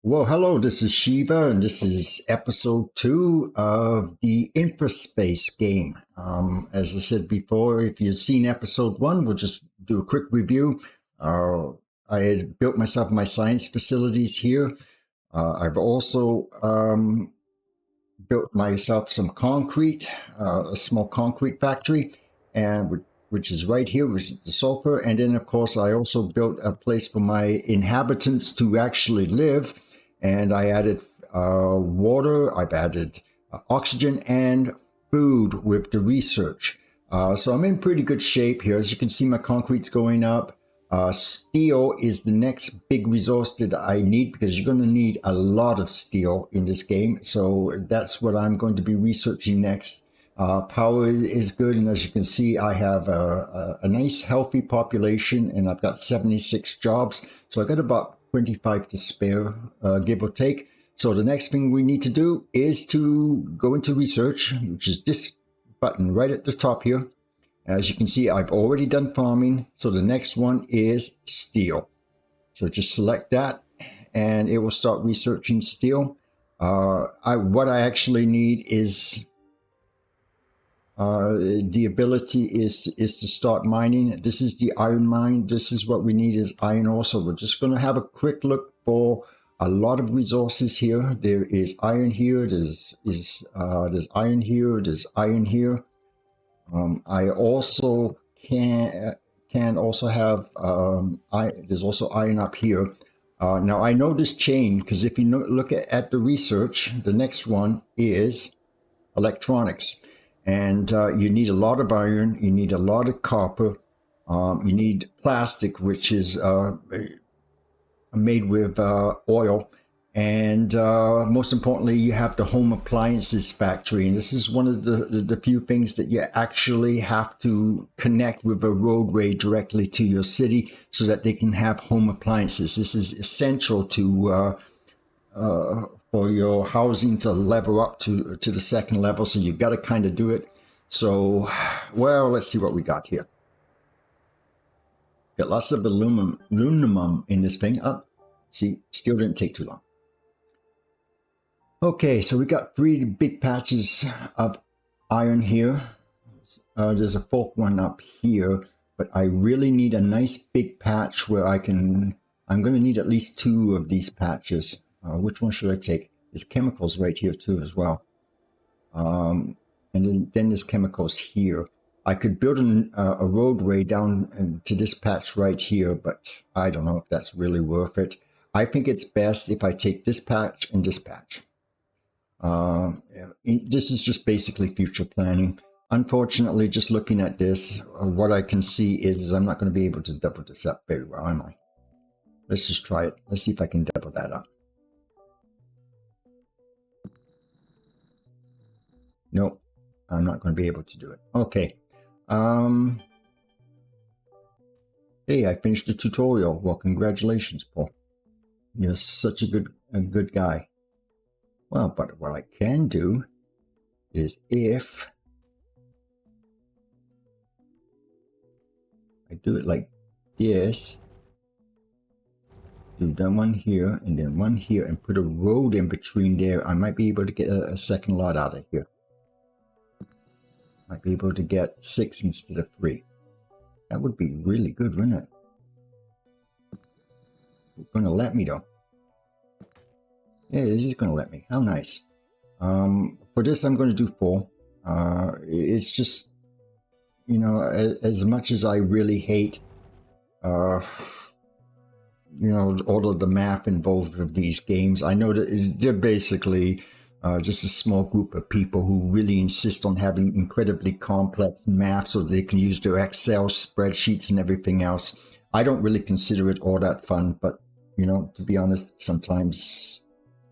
Well, hello, this is Shiva, and this is episode 2 of the Infraspace game. As I said before, if you've seen episode 1, we'll just do a quick review. I had built myself my science facilities here. I've also built myself some concrete, a small concrete factory, and which is right here, which is the sulfur. And then, of course, I also built a place for my inhabitants to actually live. And I added water, I've added oxygen and food with the research. So I'm in pretty good shape here. As you can see, my concrete's going up. Steel is the next big resource that I need because you're going to need a lot of steel in this game. So that's what I'm going to be researching next. Power is good, and as you can see, I have a nice healthy population, and I've got 76 jobs. So I got about 25 to spare, give or take. So the next thing we need to do is to go into research, which is this button right at the top here. As you can see, I've already done farming. So the next one is steel. So just select that and it will start researching steel. What I actually need is the ability is to start mining. This is the iron mine. This is what we need is iron ore. So we're just going to have a quick look for a lot of resources here. There is iron here. There's iron here. There's iron here. I also can also have there's also iron up here. Now I know this chain because if you look at the research, the next one is electronics. And you need a lot of iron, you need a lot of copper, you need plastic, which is made with oil. And most importantly, you have the home appliances factory. And this is one of the few things that you actually have to connect with a roadway directly to your city so that they can have home appliances. This is essential to for your housing to level up to the second level. So you've got to kind of do it. So, well, let's see what we got here. Got lots of aluminum in this thing. Oh, see, still didn't take too long. Okay, so we got 3 big patches of iron here. There's a 4th one up here, but I really need a nice big patch where I'm going to need at least 2 of these patches. Which one should I take? There's chemicals right here too as well. And then there's chemicals here. I could build a roadway down to this patch right here, but I don't know if that's really worth it. I think it's best if I take this patch and this patch. This is just basically future planning. Unfortunately, just looking at this, what I can see is I'm not going to be able to double this up very well, am I? Let's just try it. Let's see if I can double that up. Nope, I'm not going to be able to do it. Okay. Hey, I finished the tutorial. Well, congratulations, Paul. You're such a good guy. Well, but what I can do is if I do it like this, do one here and then one here and put a road in between there, I might be able to get a second lot out of here. Might be able to get 6 instead of 3. That would be really good, wouldn't it? It's going to let me though. Yeah, this is going to let me. How nice. For this, I'm going to do 4. It's just, you know, as much as I really hate, you know, all of the math involved with these games, I know that they're basically just a small group of people who really insist on having incredibly complex math so they can use their Excel spreadsheets and everything else. I don't really consider it all that fun, but, you know, to be honest, sometimes,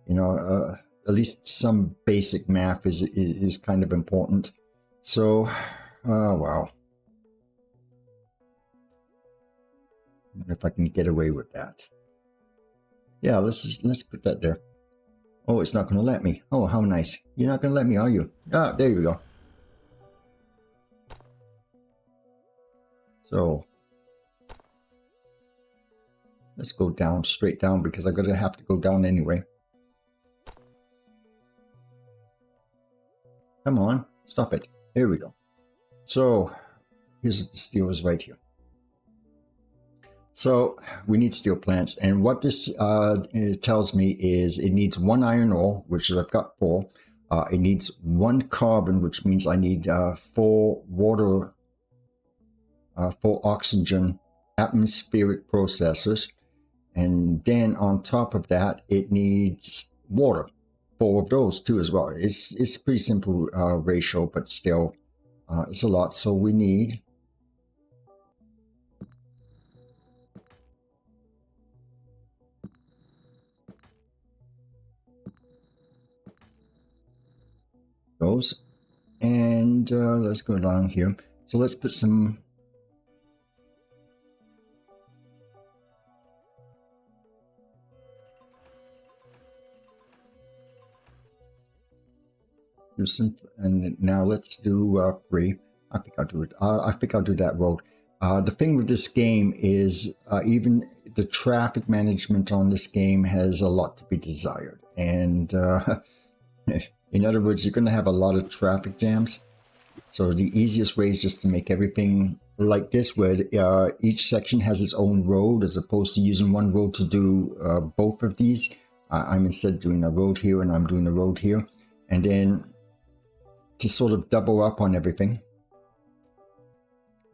you know, at least some basic math is kind of important. So, wow. If I can get away with that. Yeah, let's put that there. Oh, it's not going to let me. Oh, how nice. You're not going to let me, are you? Ah, there you go. So, Let's go down, straight down, because I'm gonna have to go down anyway. Come on, stop it. Here we go. So here's the steel is right here. So we need steel plants, and what this it tells me is it needs 1 iron ore, which I've got 4. It needs 1 carbon, which means I need 4 water, 4 oxygen atmospheric processors, and then on top of that, it needs water, 4 of those too as well. It's a pretty simple ratio, but still, it's a lot. So we need those, and let's go down here. So let's put some and now let's do 3. I think I'll do it. I think I'll do that road. The thing with this game is even the traffic management on this game has a lot to be desired, and in other words, you're going to have a lot of traffic jams. So the easiest way is just to make everything like this, where each section has its own road, as opposed to using one road to do both of these. I'm instead doing a road here, and I'm doing a road here. And then to sort of double up on everything,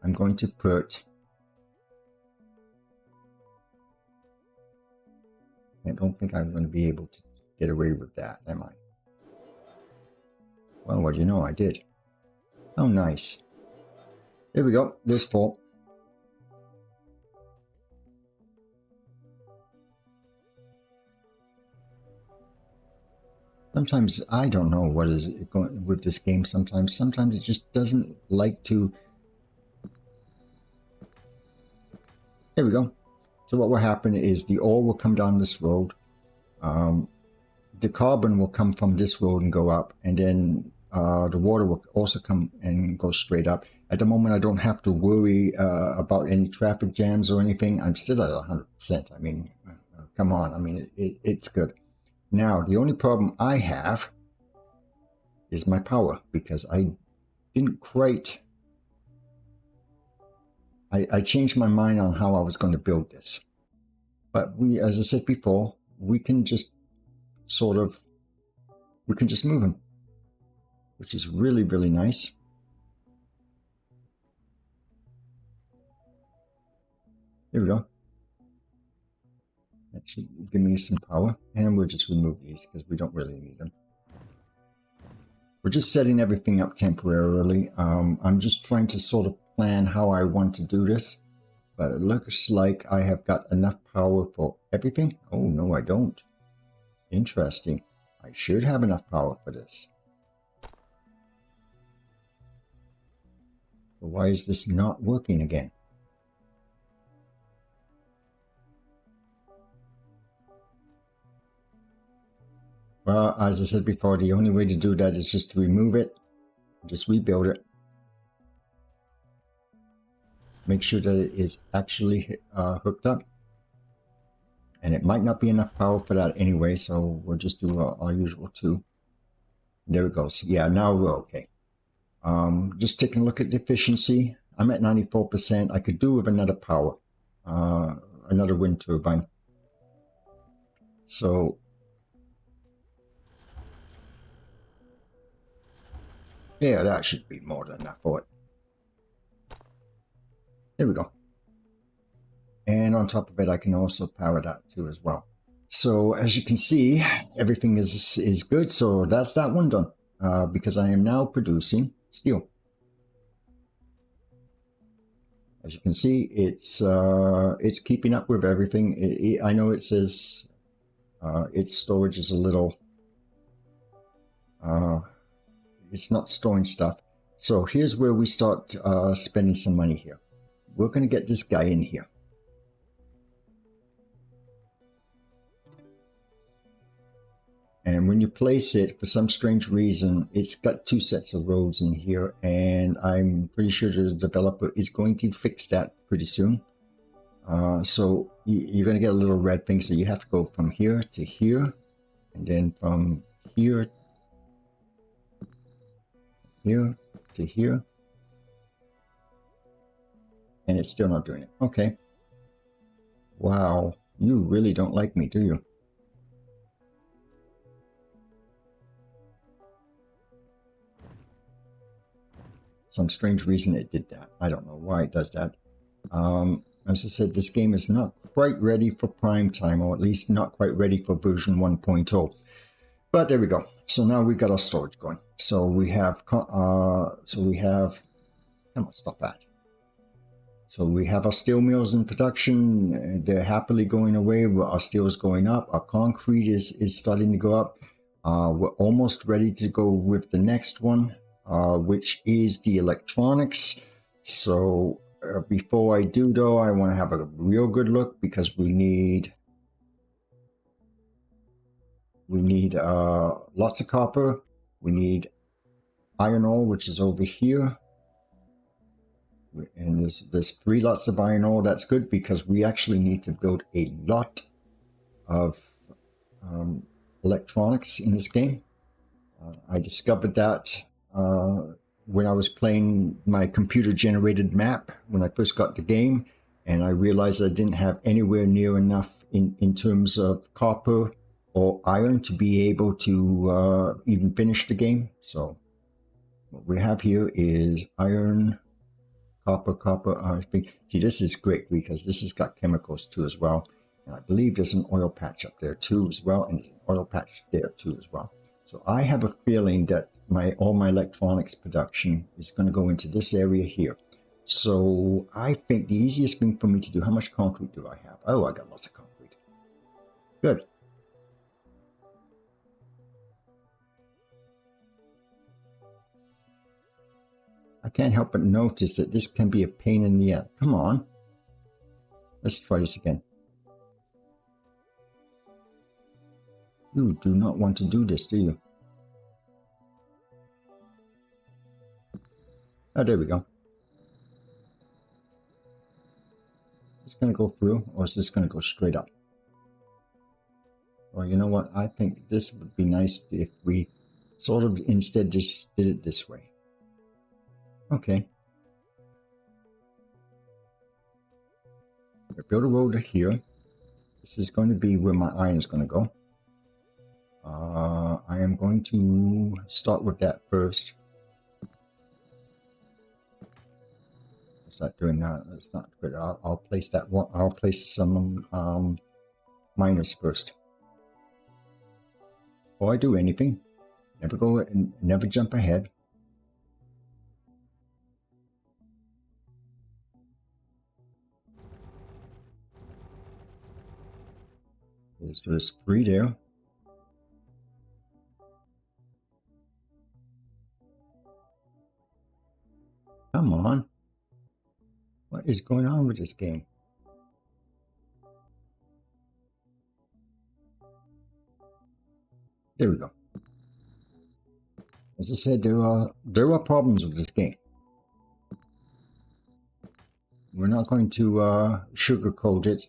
I'm going to put, I don't think I'm going to be able to get away with that, am I? Well, what do you know, I did. Oh, nice. There we go, this 4. Sometimes I don't know what is going with this game. Sometimes it just doesn't like to. There we go. So what will happen is the ore will come down this road. The carbon will come from this road and go up, and then the water will also come and go straight up. At the moment, I don't have to worry about any traffic jams or anything. I'm still at 100%. I mean, come on. I mean, it's good. Now, the only problem I have is my power, because I didn't quite... I changed my mind on how I was going to build this. But we, as I said before, we can just sort of... we can just move them, which is really, really nice. Here we go. That should give me some power, and we'll just remove these because we don't really need them. We're just setting everything up temporarily. I'm just trying to sort of plan how I want to do this, but it looks like I have got enough power for everything. Oh, no, I don't. Interesting. I should have enough power for this. So why is this not working again? Well, as I said before, the only way to do that is just to remove it, just rebuild it. Make sure that it is actually hooked up. And it might not be enough power for that anyway, so we'll just do our usual 2. There it goes. Yeah, now we're okay. Just taking a look at the efficiency. I'm at 94%. I could do with another power, another wind turbine. So... yeah, that should be more than enough for it. There we go. And on top of it, I can also power that too as well. So as you can see, everything is good. So that's that one done. Because I am now producing steel. As you can see, it's keeping up with everything. I know it says its storage is a little... it's not storing stuff. So here's where we start spending some money here. We're going to get this guy in here. And when you place it, for some strange reason, it's got 2 sets of roads in here. And I'm pretty sure the developer is going to fix that pretty soon. So you're going to get a little red thing, so you have to go from here to here, and then from here to here, and it's still not doing it. Okay. Wow, you really don't like me, do you? Some strange reason it did that. I don't know why it does that. As I said, this game is not quite ready for prime time, or at least not quite ready for version 1.0. But there we go. So now we got our storage going. So we have, come on, stop that. So we have our steel mills in production. They're happily going away. Our steel is going up. Our concrete is starting to go up. We're almost ready to go with the next one, which is the electronics. So before I do, though, I want to have a real good look, because we need lots of copper. We need iron ore, which is over here. And there's 3 lots of iron ore. That's good, because we actually need to build a lot of electronics in this game. I discovered that when I was playing my computer-generated map when I first got the game, and I realized I didn't have anywhere near enough in terms of copper or iron to be able to even finish the game. So what we have here is iron, copper, iron. See, this is great, because this has got chemicals too as well. And I believe there's an oil patch up there too as well, and there's an oil patch there too as well. So I have a feeling that all my electronics production is going to go into this area here. So I think the easiest thing for me to do, how much concrete do I have? Oh, I got lots of concrete. Good. I can't help but notice that this can be a pain in the ass. Come on. Let's try this again. You do not want to do this, do you? Oh, there we go. Is this going to go through, or is this going to go straight up? Well, you know what? I think this would be nice if we sort of instead just did it this way. Okay. I build a road here. This is going to be where my iron is going to go. I am going to start with that first. It's not doing that. It's not good. I'll place that one. I'll place some miners first. Before I do anything, never go and never jump ahead. There's 3 there. Come on. What is going on with this game? There we go. As I said, there are problems with this game. We're not going to sugarcoat it.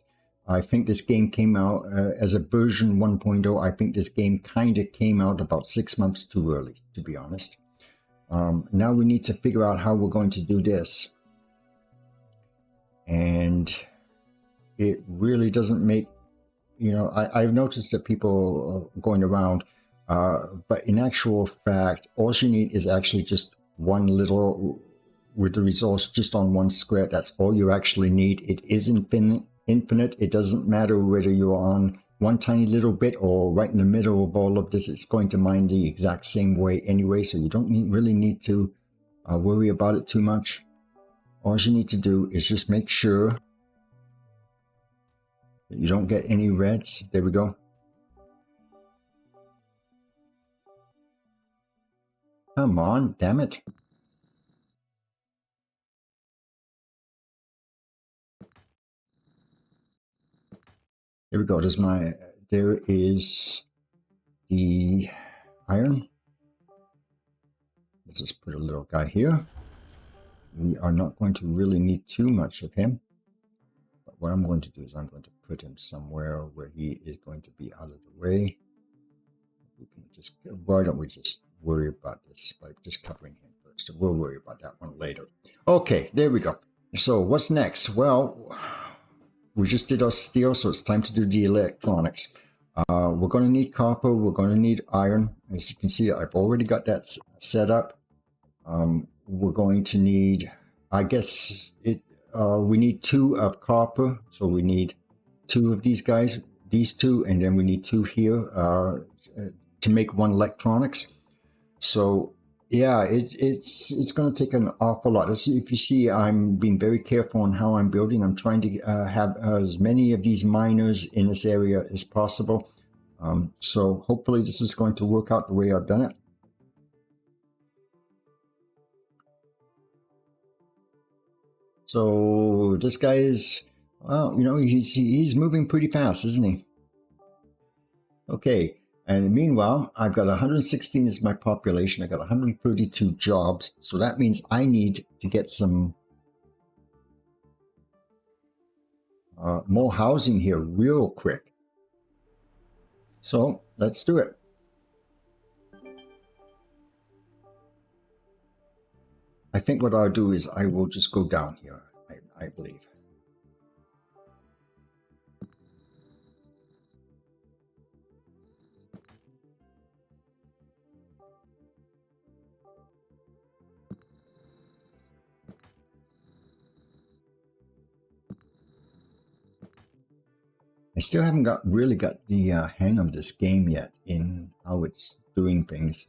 I think this game came out as a version 1.0. I think this game kind of came out about 6 months too early, to be honest. Now we need to figure out how we're going to do this. And it really doesn't make, you know, I've noticed that people are going around, but in actual fact, all you need is actually just one little, with the resource just on one square. That's all you actually need. It is infinite. It doesn't matter whether you're on one tiny little bit or right in the middle of all of this. It's going to mine the exact same way anyway, so you don't really need to worry about it too much. All you need to do is just make sure that you don't get any reds. There we go. Come on, damn it. There we go. There is the iron. Let's just put a little guy here. We are not going to really need too much of him, but what I'm going to do is I'm going to put him somewhere where he is going to be out of the way. We can just, why don't we just worry about this by just covering him first? We'll worry about that one later. Okay, there we go. So what's next? Well, we just did our steel, so it's time to do the electronics. We're going to need copper. We're going to need iron. As you can see, I've already got that set up. We're going to need, I guess, we need 2 of copper. So we need 2 of these guys, these 2, and then we need 2 here to make 1 electronics. So yeah, it's going to take an awful lot. If you see, I'm being very careful on how I'm building. I'm trying to have as many of these miners in this area as possible. So hopefully this is going to work out the way I've done it. So this guy is, well, you know, he's moving pretty fast, isn't he? Okay. And meanwhile, I've got 116 as my population. I got 132 jobs. So that means I need to get some more housing here real quick. So let's do it. I think what I'll do is I will just go down here, I believe. I still haven't really got the hang of this game yet in how it's doing things.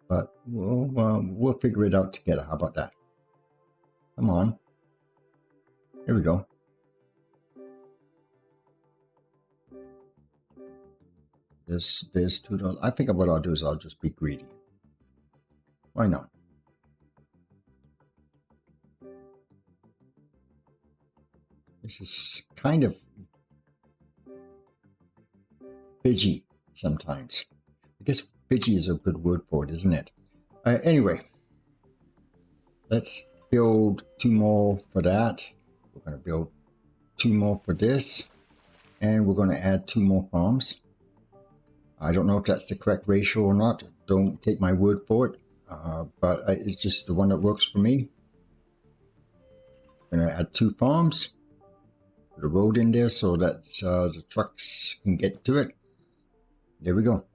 But we'll figure it out together. How about that? Come on. Here we go. There's $2. I think what I'll do is I'll just be greedy. Why not? This is kind of fidgy sometimes. I guess fidgy is a good word for it, isn't it? Anyway, let's build 2 more for that. We're going to build 2 more for this. And we're going to add 2 more farms. I don't know if that's the correct ratio or not. Don't take my word for it. But it's just the one that works for me. I'm going to add 2 farms. Put a road in there so that the trucks can get to it. There we go.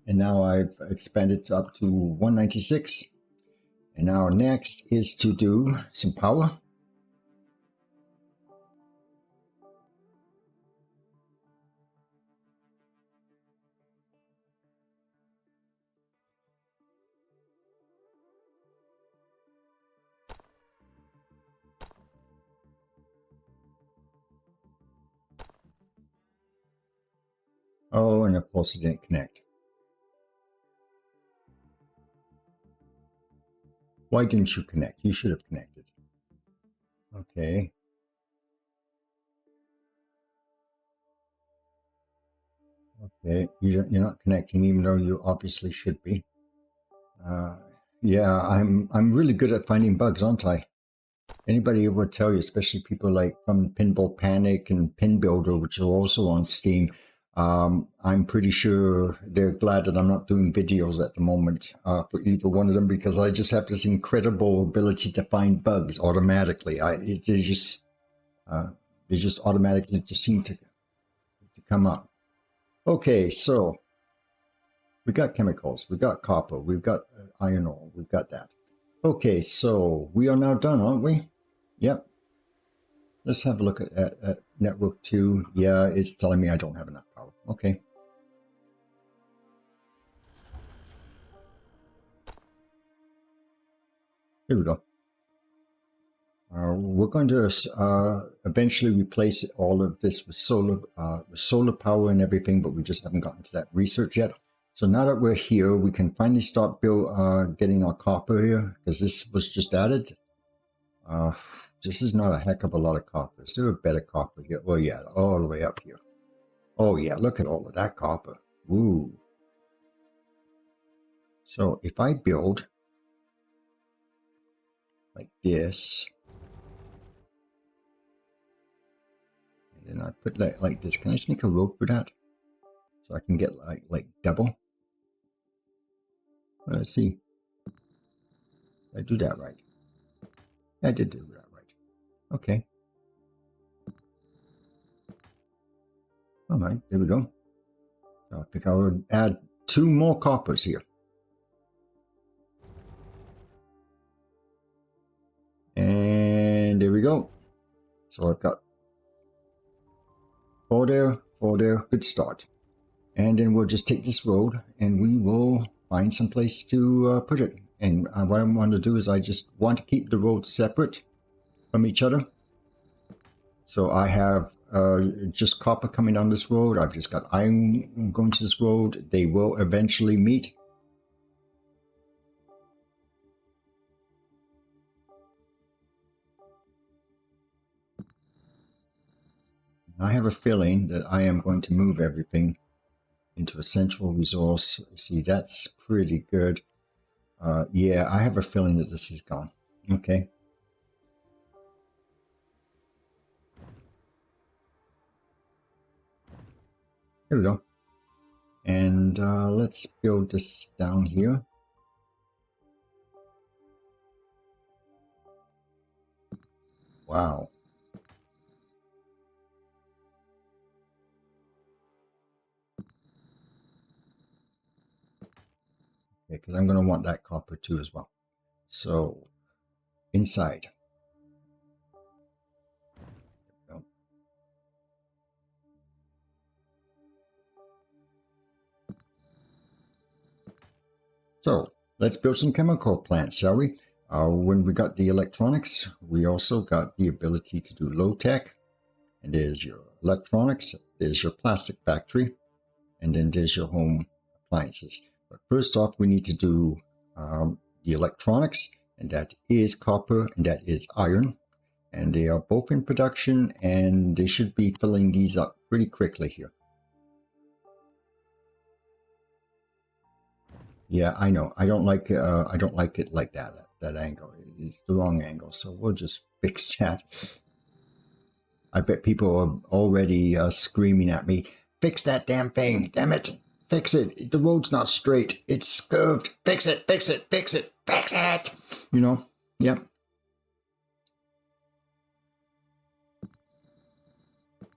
And now I've expanded up to 196. And now next is to do some power. Oh, and of course it didn't connect. Why didn't you connect? You should have connected. Okay. Okay, you're not connecting, even though you obviously should be. Yeah, I'm really good at finding bugs, aren't I? Anybody would tell you, especially people like from Pinball Panic and Pinbuilder, which are also on Steam. I'm pretty sure they're glad that I'm not doing videos at the moment for either one of them, because I just have this incredible ability to find bugs automatically. They just automatically just seem to come up. Okay, so we got chemicals, we got copper, we've got iron ore, we've got that. Okay, so we are now done, aren't we? Yep. Let's have a look at network 2. Yeah, it's telling me I don't have enough power. Okay. Here we go. We're going to eventually replace all of this with solar power and everything, but we just haven't gotten to that research yet. So now that we're here, we can finally start getting our copper here, because this was just added. This is not a heck of a lot of copper. Is there a better copper here? Oh yeah, all the way up here. Oh yeah, look at all of that copper. Woo. So if I build like this. And then I put like this. Can I sneak a road for that? So I can get like double. Let's see. Did I do that right? I did do that right. Okay. All right, there we go. So I think I would add 2 more coppers here. And there we go. So I've got 4 there, 4 there, good start. And then we'll just take this road and we will find some place to put it. And what I want to do is I just want to keep the roads separate from each other. So I have just copper coming down this road. I've just got iron going to this road. They will eventually meet. I have a feeling that I am going to move everything into a central resource. See, that's pretty good. Yeah, I have a feeling that this is gone. Okay. Here we go. And let's build this down here. Wow. Because I'm going to want that copper too as well. So inside. There we go. So let's build some chemical plants, shall we? When we got the electronics, we also got the ability to do low tech. And there's your electronics, there's your plastic factory, and then there's your home appliances. But first off, we need to do the electronics, and that is copper and that is iron. And they are both in production, and they should be filling these up pretty quickly here. Yeah, I know. I don't like it like that. That angle. It's the wrong angle. So we'll just fix that. I bet people are already screaming at me. Fix that damn thing. Damn it. Fix it. The road's not straight. It's curved. Fix it. Fix it. Fix it. Fix it. You know? Yep.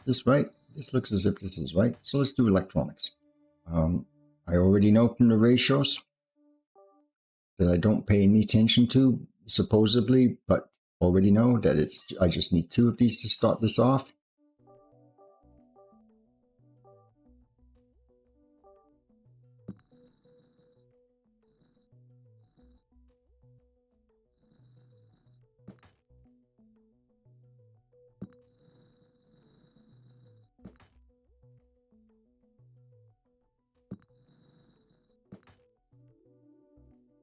This right? This looks as if this is right. So let's do electronics. I already know from the ratios that I don't pay any attention to, supposedly, but already know that I just need 2 of these to start this off.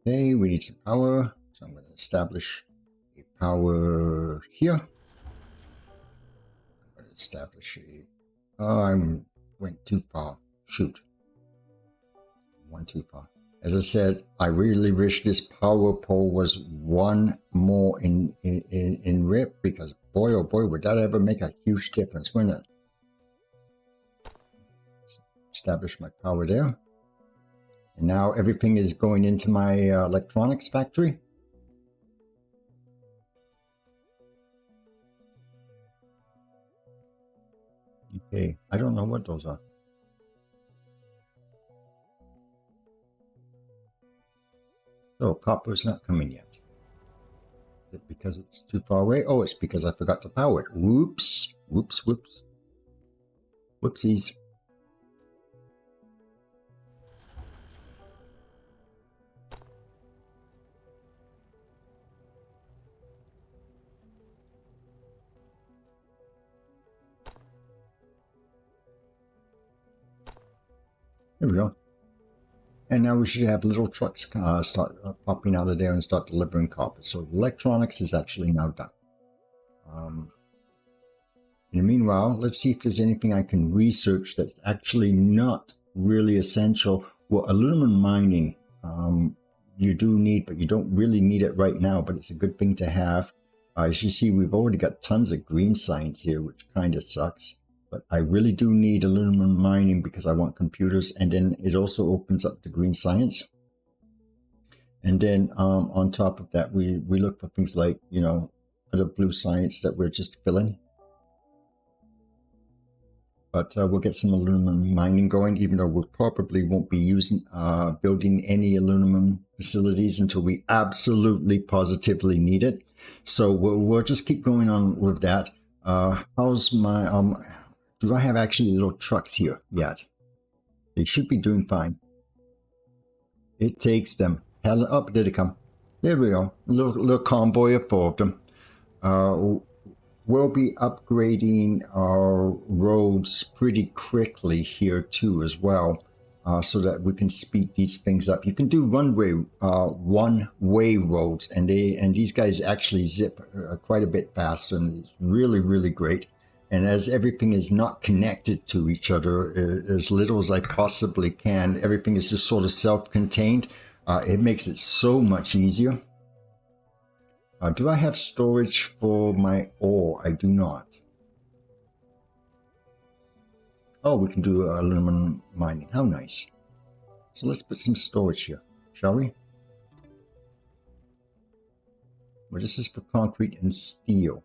Okay, we need some power, so I'm going to establish a power here. I'm going to establish a... I went too far. Shoot. One too far. As I said, I really wish this power pole was 1 more in width, because boy oh boy, would that ever make a huge difference, wouldn't it? Establish my power there. And now everything is going into my electronics factory. Okay, I don't know what those are. So copper's not coming yet. Is it because it's too far away? Oh, it's because I forgot to power it. Whoops. Whoops, whoops. Whoopsies. There we go. And now we should have little trucks start popping out of there and start delivering copper. So electronics is actually now done. In the meanwhile, let's see if there's anything I can research that's actually not really essential. Well, aluminum mining, you do need, but you don't really need it right now, but it's a good thing to have. As you see, we've already got tons of green science here, which kind of sucks. But I really do need aluminum mining because I want computers, and then it also opens up the green science. And then on top of that, we look for things like, you know, other blue science that we're just filling. But we'll get some aluminum mining going, even though we probably won't be using building any aluminum facilities until we absolutely positively need it. So we'll just keep going on with that. How's my do I have actually little trucks here yet? They should be doing fine. It takes them. Hell up, did it come? There we go. A little convoy of 4 of them. We'll be upgrading our roads pretty quickly here too as well, so that we can speed these things up. You can do one-way roads, and these guys actually zip quite a bit faster, and it's really, really great. And as everything is not connected to each other, as little as I possibly can, everything is just sort of self-contained. It makes it so much easier. Do I have storage for my ore? I do not. Oh, we can do aluminum mining. How nice. So let's put some storage here, shall we? Well, this is for concrete and steel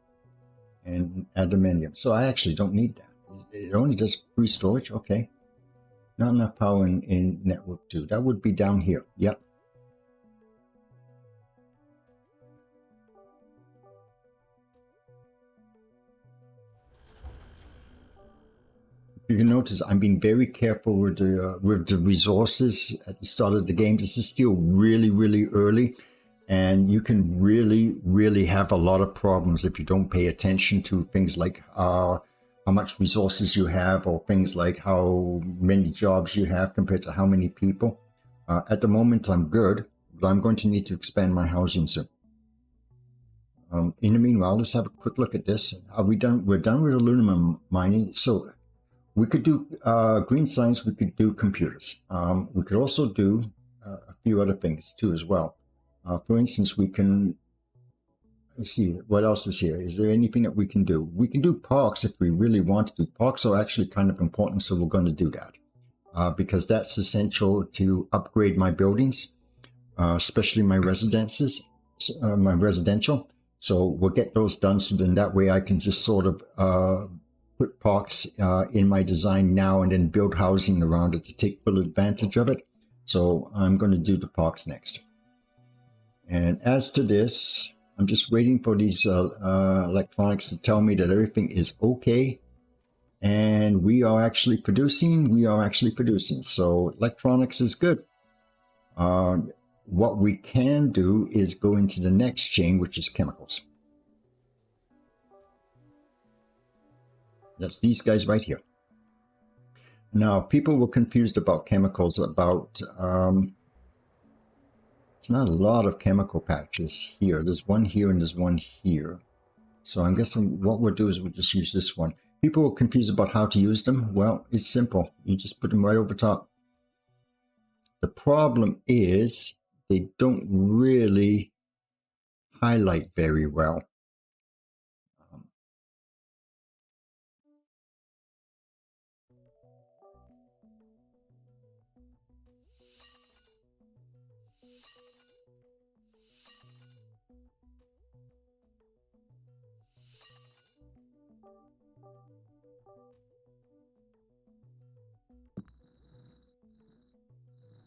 and aluminium. So I actually don't need that. It only does free storage. Okay. Not enough power in network 2. That would be down here. Yep. You can notice I'm being very careful with the resources at the start of the game. This is still really, really early, and you can really, really have a lot of problems if you don't pay attention to things like how much resources you have, or things like how many jobs you have compared to how many people. At the moment, I'm good, but I'm going to need to expand my housing soon. In the meanwhile, let's have a quick look at this. Are we done? We're done with aluminum mining. So we could do green science, we could do computers. We could also do a few other things too as well. For instance, we can, let's see, what else is here? Is there anything that we can do? We can do parks if we really want to. Parks are actually kind of important, so we're going to do that. Because that's essential to upgrade my buildings, especially my residences, my residential. So we'll get those done, so then that way I can just sort of put parks in my design now and then build housing around it to take full advantage of it. So I'm going to do the parks next. And as to this, I'm just waiting for these electronics to tell me that everything is okay. And we are actually producing. So electronics is good. What we can do is go into the next chain, which is chemicals. That's these guys right here. Now, people were confused about chemicals, about, there's not a lot of chemical patches here. There's one here and there's one here. So I'm guessing what we'll do is we'll just use this one. People were confused about how to use them. Well, it's simple. You just put them right over top. The problem is they don't really highlight very well.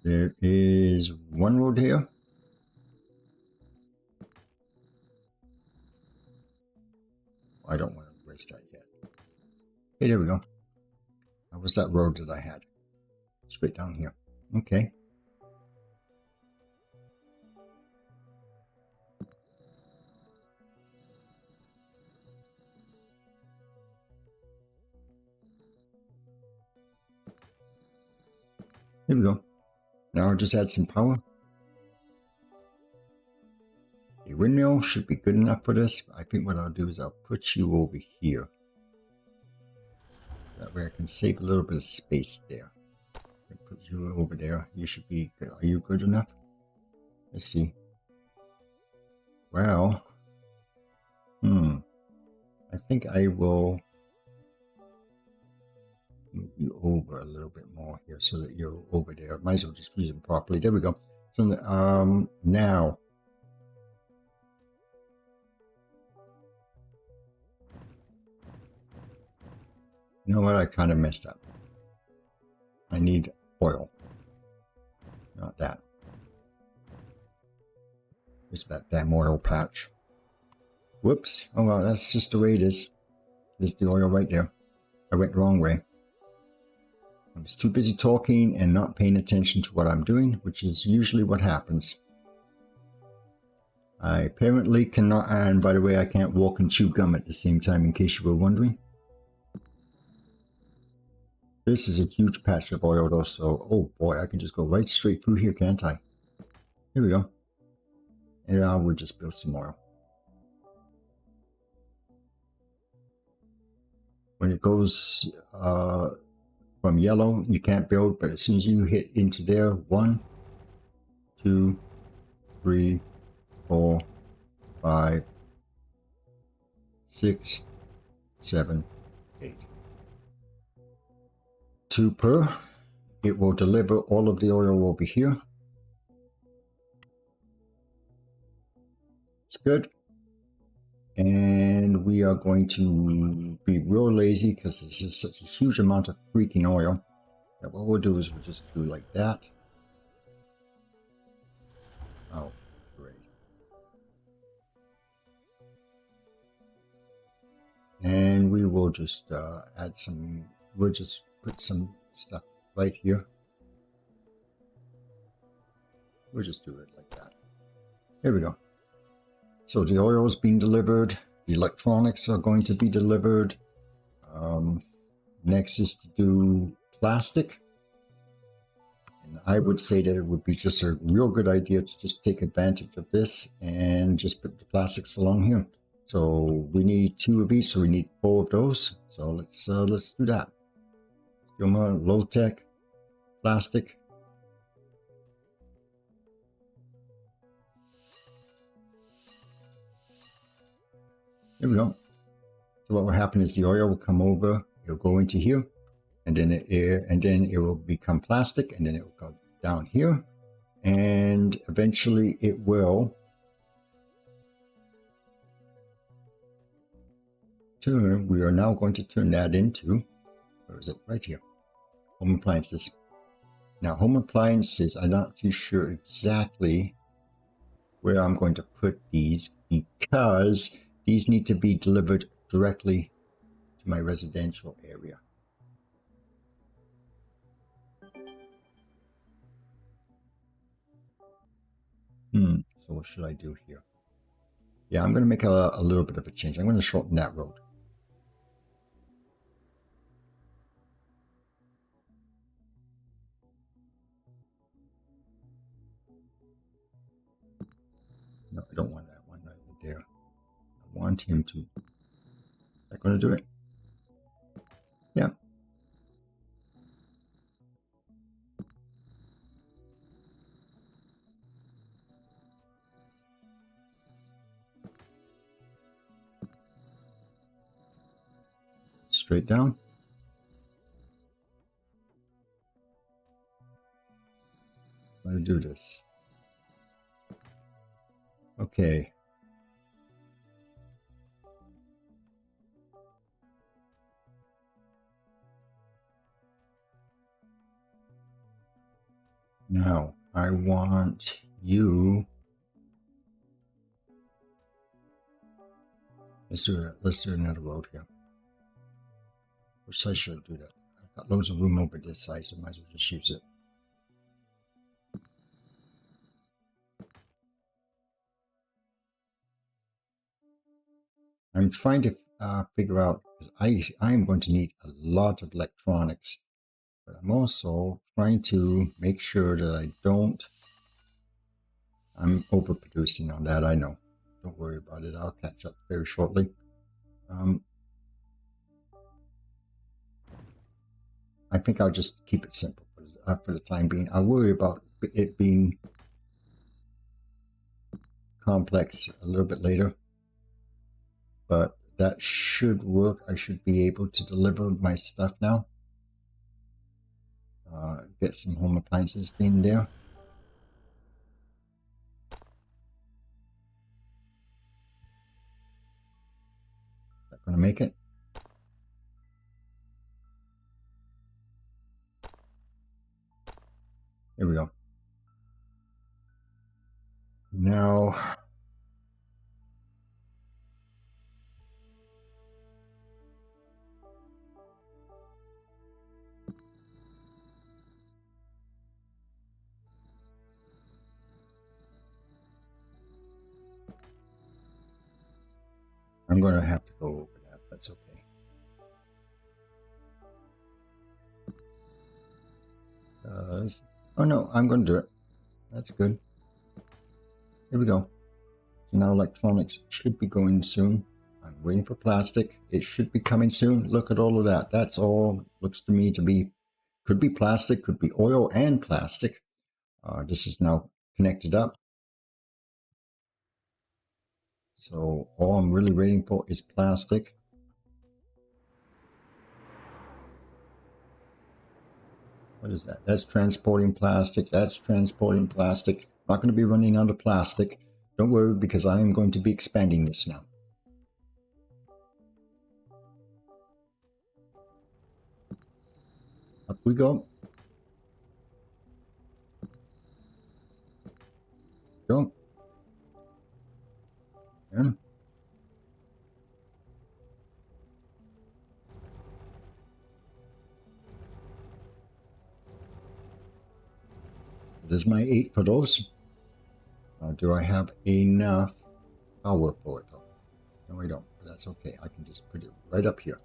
There is one road here. I don't want to waste that yet. Okay, there we go. That was that road that I had. Straight down here. Okay. Here we go. Now I'll just add some power. The windmill should be good enough for this. I think what I'll do is I'll put you over here. That way I can save a little bit of space there. Put you over there. You should be good. Are you good enough? Let's see. Well, I think I will move you over a little bit more here so that you're over there. Might as well just freeze them properly. There we go. So now, you know what? I kind of messed up. I need oil, not that. Just that damn oil patch. Whoops. Oh well, that's just the way it is. There's the oil right there. I went the wrong way. I was too busy talking and not paying attention to what I'm doing, which is usually what happens. I apparently cannot, and by the way, I can't walk and chew gum at the same time, in case you were wondering. This is a huge patch of oil though, so, oh boy, I can just go right straight through here, can't I? Here we go. And now we'll just build some oil. When it goes from yellow, you can't build, but as soon as you hit into there, 1, 2, 3, 4, 5, 6, 7, 8. 2 per. It will deliver all of the oil over here. It's good. And we are going to be real lazy because this is such a huge amount of freaking oil. And what we'll do is we'll just do like that. Oh, great. And we will just add some, we'll just put some stuff right here. We'll just do it like that. Here we go. So the oil is being delivered. The electronics are going to be delivered. Next is to do plastic. And I would say that it would be just a real good idea to just take advantage of this and just put the plastics along here. So we need 2 of each, so we need 4 of those. So let's do that. Go more low tech plastic. There we go. So what will happen is the oil will come over, it'll go into here, and then it will become plastic, and then it will go down here, and eventually it will turn. We are now going to turn that into, where is it? Right here. Home appliances. Now, home appliances, I'm not too sure exactly where I'm going to put these because these need to be delivered directly to my residential area. So what should I do here? Yeah, I'm going to make a little bit of a change. I'm going to shorten that road. No, I don't want that one right there. I want him to. Is that going to do it? Yeah. Straight down. I'm going to do this. Okay. Now, I want you. Let's do another road here. Which side should I do that? I've got loads of room over this side, so I might as well just use it. I'm trying to figure out, because I am going to need a lot of electronics, but I'm also trying to make sure that I don't. I'm overproducing on that, I know. Don't worry about it. I'll catch up very shortly. I think I'll just keep it simple for the time being. I'll worry about it being complex a little bit later. But that should work. I should be able to deliver my stuff now. Get some home appliances in there. Is that going to make it? Here we go. Now, I'm going to have to go over that. That's okay. Oh no, I'm going to do it. That's good. Here we go. So now electronics should be going soon. I'm waiting for plastic. It should be coming soon. Look at all of that. That's all looks to me to be, could be plastic, could be oil and plastic. This is now connected up. So all I'm really waiting for is plastic. What is that? That's transporting plastic. That's transporting plastic. Not going to be running out of plastic. Don't worry, because I am going to be expanding this now. Up we go. Go. And there's my 8 for those. Do I have enough power for it though? No, I don't. But that's okay. I can just put it right up here.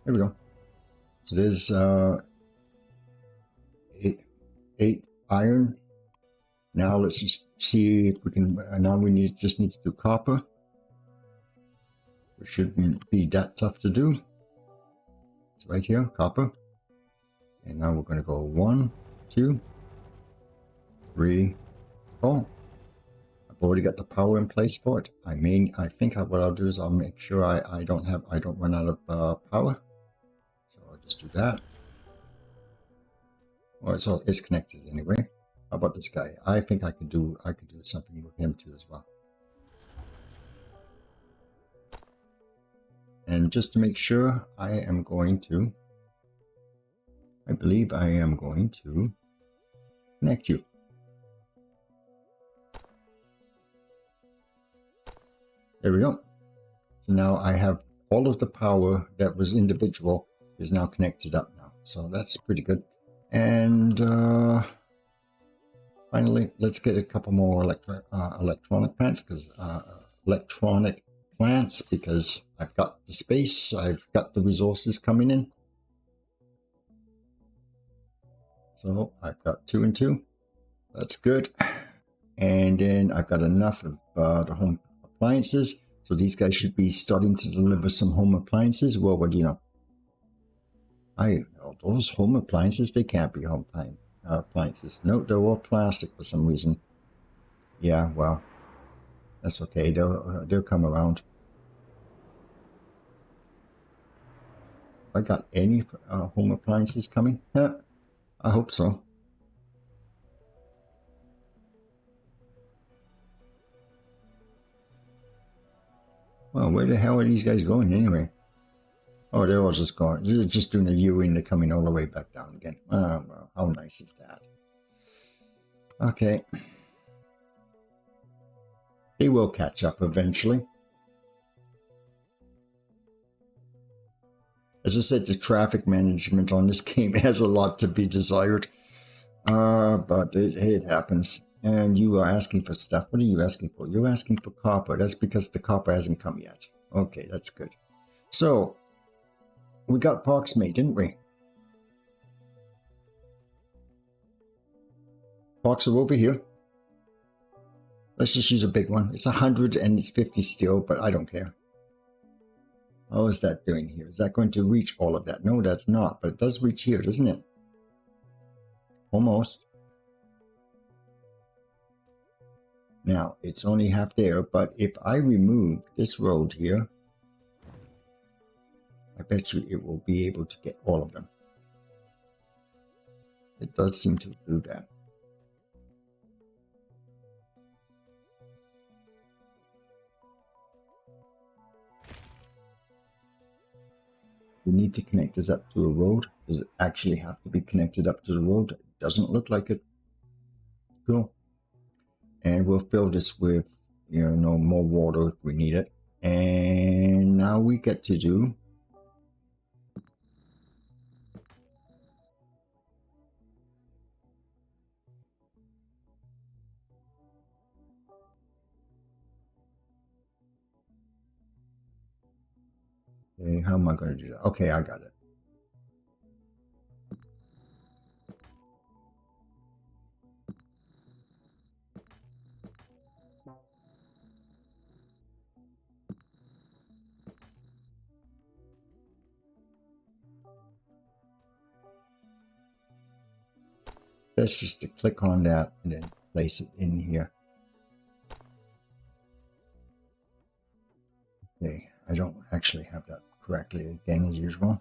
There we go. So there's 8 iron. Now let's just see if we can. Now we just need to do copper, which shouldn't be that tough to do. It's right here, copper. And now we're going to go 1, 2, 3, 4. I've already got the power in place for it. I think what I'll do is I'll make sure I don't run out of power. So I'll just do that. Well, it's connected anyway. How about this guy? I think I could do something with him too as well. And just to make sure, I believe I am going to connect you. There we go. So now I have all of the power that was individual is now connected up now. So that's pretty good. And finally, let's get a couple more electronic plants because I've got the space, I've got the resources coming in. So I've got 2 and 2. That's good. And then I've got enough of the home appliances. So these guys should be starting to deliver some home appliances. Well, what do you know? Those home appliances, they can't be home appliances. No, they're all plastic for some reason. Yeah, well, that's okay. They'll come around. I got any home appliances coming? Yeah, I hope so. Well, where the hell are these guys going anyway? Oh, they're all just going. They're just doing a U-ing. They're coming all the way back down again. Well, how nice is that? Okay. They will catch up eventually. As I said, the traffic management on this game has a lot to be desired. But it happens. And you are asking for stuff. What are you asking for? You're asking for copper. That's because the copper hasn't come yet. Okay, that's good. So, we got parks made, didn't we? Parks are over here. Let's just use a big one. It's 100 and it's 50 steel, but I don't care. How is that doing here? Is that going to reach all of that? No, that's not, but it does reach here, doesn't it? Almost. Now, it's only half there, but if I remove this road here, I bet you it will be able to get all of them. It does seem to do that. We need to connect this up to a road. Does it actually have to be connected up to the road? It doesn't look like it. Cool. And we'll fill this with, more water if we need it. And now we get to do okay, how am I going to do that? Okay, I got it. Best just to click on that and then place it in here. Okay, I don't actually have that correctly again as usual.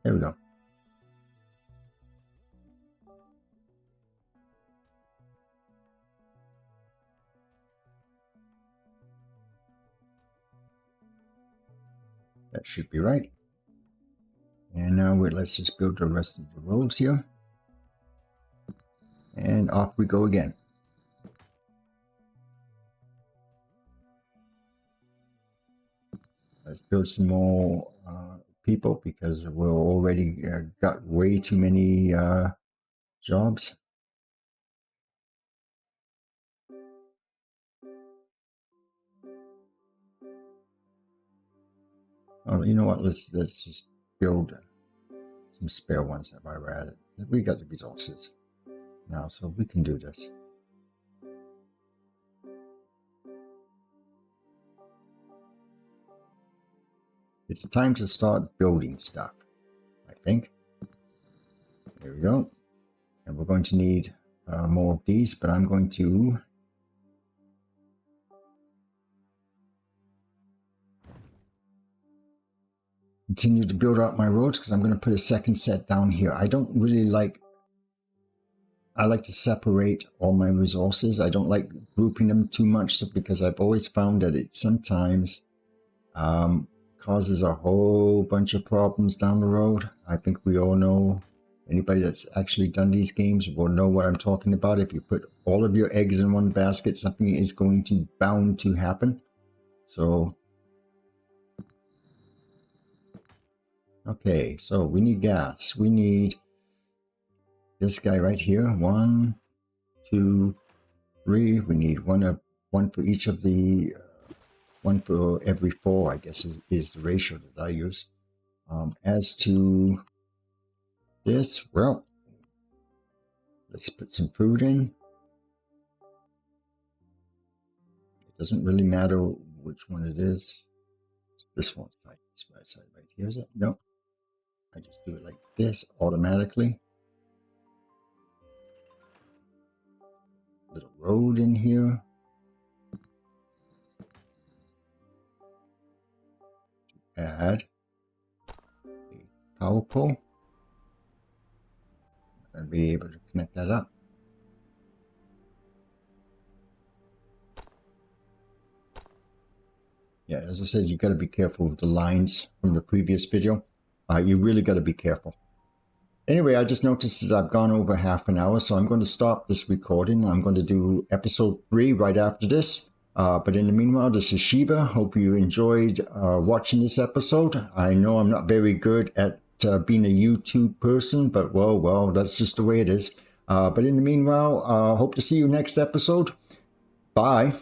There we go. That should be right. And now let's just build the rest of the roads here. And off we go again. Let's build some more people because we're already got way too many jobs. Oh, you know what? Let's just build some spare ones that I've added. We got the resources now, so we can do this. It's time to start building stuff, I think. There we go. And we're going to need more of these, but I'm going to continue to build out my roads because I'm going to put a second set down here. I don't really like, I like to separate all my resources. I don't like grouping them too much because I've always found that it sometimes causes a whole bunch of problems down the road. I think we all know, anybody that's actually done these games will know what I'm talking about. If you put all of your eggs in one basket, something is going to bound to happen. So okay, so we need gas. We need this guy right here. 1, 2, 3. We need one for each of the, one for every 4, I guess is the ratio that I use. As to this, well, let's put some food in. It doesn't really matter which one it is. This one's right, this right side right here, is it? No. I just do it like this automatically. Little road in here. Add a power pole. And be able to connect that up. Yeah, as I said, you got to be careful with the lines from the previous video. You really got to be careful. Anyway, I just noticed that I've gone over half an hour, so I'm going to stop this recording. I'm going to do episode 3 right after this. But in the meanwhile, this is Shiva. Hope you enjoyed watching this episode. I know I'm not very good at being a YouTube person, but well, that's just the way it is. But in the meanwhile, hope to see you next episode. Bye.